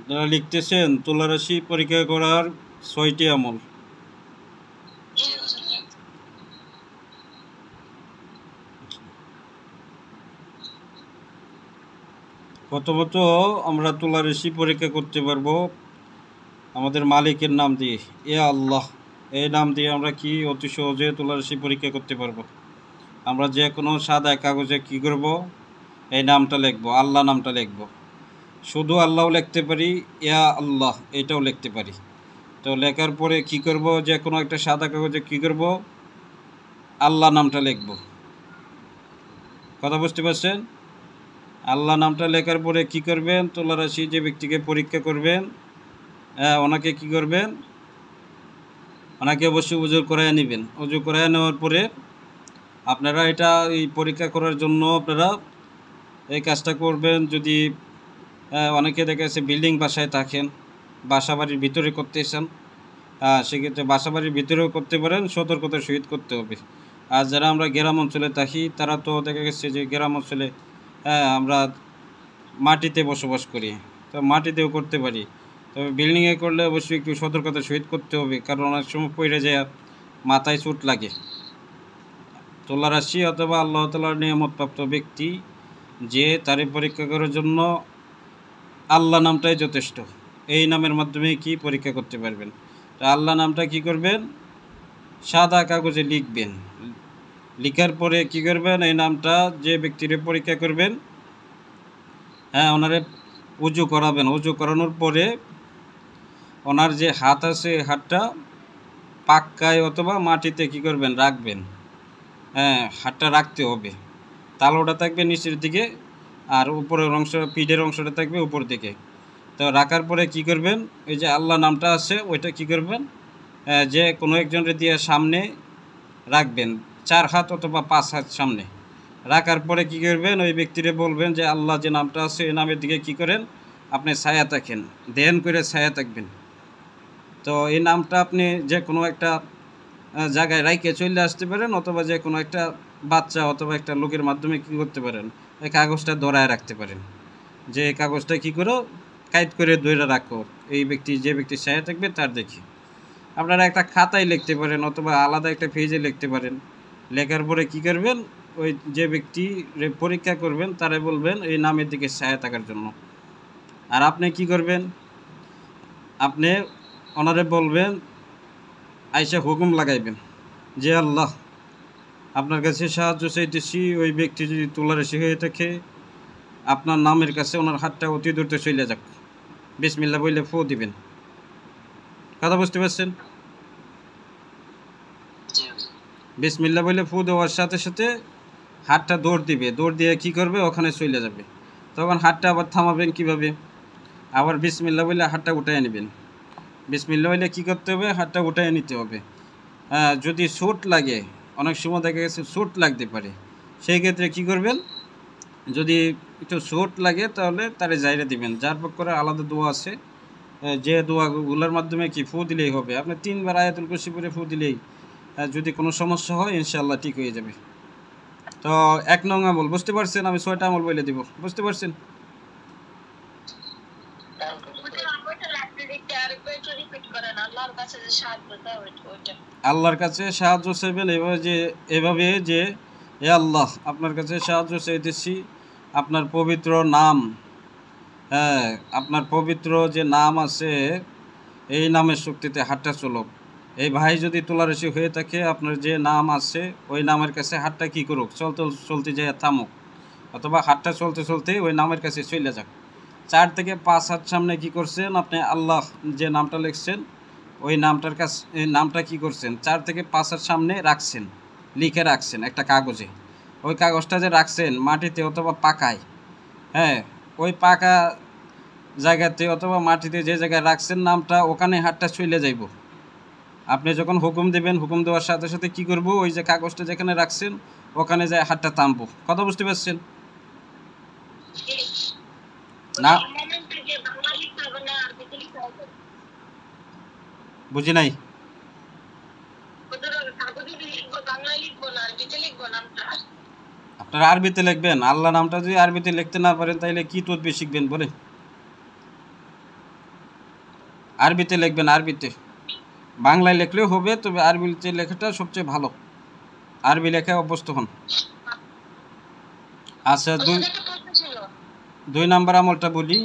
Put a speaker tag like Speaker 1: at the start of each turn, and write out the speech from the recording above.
Speaker 1: যারা লিখতেছেন তুলা রাশি পরীক্ষা করার 6টি আমল। প্রথমত আমরা তুলা রাশি পরীক্ষা করতে পারবো আমাদের মালিকের নাম দিয়ে, এ আল্লাহ, এই নাম দিয়ে আমরা কি অতি সহজে তুলা রাশি পরীক্ষা করতে পারবো। আমরা যে কোনো সাদা কাগজে কি করব, এই নামটা লিখবো, আল্লাহ নামটা লিখবো। শুধু আল্লাহও লিখতে পারি, ইয়া আল্লাহ এটাও লিখতে পারি। তো লেখার পরে কি করব, যে কোনো একটা সাদা কাগজে কি করব, আল্লাহ নামটা লিখব। কথা বুঝতে পারছেন? আল্লাহ নামটা লেখার পরে কি করবেন, তুলা রাশি যে ব্যক্তিকে পরীক্ষা করবেন ওনাকে কি করবেন, ওনাকে অবশ্যই উজু করায় নেবেন। উজু করায় নেওয়ার পরে আপনারা এটা এই পরীক্ষা করার জন্য আপনারা এই কাজটা করবেন। যদি অনেকে দেখা যাচ্ছে বিল্ডিং বাসায় থাকেন, বাসা বাড়ির ভিতরে করতে চান, সেক্ষেত্রে বাসা বাড়ির ভিতরেও করতে পারেন, সতর্কতার সহিত করতে হবে। আর যারা আমরা গ্রাম অঞ্চলে থাকি তারা তো দেখা গেছে যে গ্রাম অঞ্চলে আমরা মাটিতে বসবাস করি, তো মাটিতেও করতে পারি। তবে বিল্ডিংয়ে করলে অবশ্যই একটু সতর্কতার সহিত করতে হবে, কারণ অনেক সময় পড়ে যায় মাথায় চোট লাগে। তুলা রাশি অথবা আল্লাহ তাআলার নিয়ামতপ্রাপ্ত ব্যক্তি যে তারই পরীক্ষা করার জন্য আল্লাহ নামটাই যথেষ্ট। এই নামের মাধ্যমে কি পরীক্ষা করতে পারবেন। তো আল্লাহ নামটা কি করবেন, সাদা কাগজে লিখবেন। লিখার পরে কি করবেন, এই নামটা যে ব্যক্তির পরীক্ষা করবেন ওনারে উজু করাবেন। উজু করানোর পরে ওনার যে হাত আছে হাতটা পাক্কায় অথবা মাটিতে কি করবেন, রাখবেন। হাতটা রাখতে হবে, তালোটা থাকবে নিচের দিকে আর উপরের অংশ, পিঠের অংশটা থাকবে উপর দিকে। তো রাখার পরে কি করবেন, এই যে আল্লাহ নামটা আছে ওইটা কি করবেন, যে কোনো একজনের দিয়ে সামনে রাখবেন, 4 হাত অথবা 5 হাত সামনে রাখার পরে কি করবেন, ওই ব্যক্তিরে বলবেন যে আল্লাহ যে নামটা আছে এই নামের দিকে কি করেন, আপনি ছায়া থাকেন, ধ্যান করে ছায়া থাকবেন। তো এই নামটা আপনি যে কোনো একটা জায়গায় রাইকে চলে আসতে পারেন, অথবা যে কোনো একটা বাচ্চা অথবা একটা লোকের মাধ্যমে কী করতে পারেন, এই কাগজটা ধরায় রাখতে পারেন। যে এই কাগজটা কী করো, কাইট করে ধরে রাখো এই ব্যক্তি, যে ব্যক্তি ছায়া থাকবে তার দেখি। আপনারা একটা খাতায় লিখতে পারেন অথবা আলাদা একটা পেজে লিখতে পারেন। লেখার পরে কি করবেন, ওই যে ব্যক্তি পরীক্ষা করবেন তারা বলবেন এই নামের দিকে ছায়া থাকার জন্য। আর আপনি কি করবেন, আপনি ওনারে বলবেন, আইসা হুকুম লাগাইবেন যে আল্লাহ আপনার কাছে সাহায্য চাইতেছি, ওই ব্যক্তি যদি তুলা রাশি হয়ে থাকে আপনার নামের কাছে ওনার হাতটা অতি দ্রুত চলে যাক। বিসমিল্লাহ বললে ফু দিবেন। কথা বুঝতে পারছেন? বিসমিল্লাহ বলে ফু দেওয়ার সাথে সাথে হাতটা দৌড় দিবে, দৌড় দিয়ে কি করবে, ওখানে চলে যাবে। তখন হাতটা আবার থামাবেন কিভাবে, আবার বিসমিল্লাহ বলে হাতটা উঠায় নেবেন। বিসমিল্লাহ বলে কী করতে হবে, হাতটা উঠায় নিতে হবে। যদি চোট লাগে, অনেক সময় দেখা গেছে চোট লাগতে পারে, সেই ক্ষেত্রে কী করবেন, যদি একটু চোট লাগে তাহলে তারে জায়গা দিবেন। যার পর করে আলাদা দোয়া আছে, যে দোয়াগুলোর মাধ্যমে কি ফু দিলেই হবে। আপনি 3 বার আয়াতুল কুরসি পড়ে ফু দিলেই যদি কোনো সমস্যা হয় ইনশাআল্লাহ ঠিক হয়ে যাবে। তো 1 নং আমল বুঝতে পারছেন, আমি 6টা আমল বলে দিব, বুঝতে পারছেন? আল্লাহর কাছে সাহায্য চাইবেন এভাবে যে এ আল্লাহ আপনার কাছে সাহায্য চাইতেছি, আপনার পবিত্র নাম, আপনার পবিত্র যে নাম আছে এই নামের শক্তিতে হাতটা চলুক। এই ভাই যদি তুলা রাশি হয়ে থাকে, আপনার যে নাম আছে ওই নামের কাছে হাতটা কী করুক, চলতে যায় থামুক, অথবা হাতটা চলতে চলতে ওই নামের কাছে চলে যাক। 4 থেকে 5 হাত সামনে কি করছেন, আপনি আল্লাহ যে নামটা লিখছেন ওই নামটার কাছে, এই নামটা কি করছেন 4 থেকে 5 হাত সামনে রাখছেন, লিখে রাখছেন একটা কাগজে। ওই কাগজটা যে রাখছেন মাটিতে অথবা পাকায়, ওই পাকা জায়গাতে অথবা মাটিতে যে জায়গায় রাখছেন নামটা, ওখানে হাতটা চলে যাইব। আপনি যখন হুকুম দেবেন, হুকুম দেওয়ার সাথে সাথে কি করব, ওই যে কাগজটা যেখানে রাখছেন ওখানে যায় হাতটা থামবো। কথা বুঝতে পারছেন না? বুঝি নাই। আপনারা আরবিতে লিখবেন। আল্লাহ নামটা যদি আরবিতে লিখতে না পারেন তাহলে কি তদবির শিখবেন বলে? আরবিতে লিখবেন, আরবিতে। বাংলায় লিখলেও হবে, তবে আরবিতে লেখাটা সবচেয়ে ভালো। আরবি লেখায় অভ্যস্ত হন। আচ্ছা, দুই নাম্বার আমলটা বলি।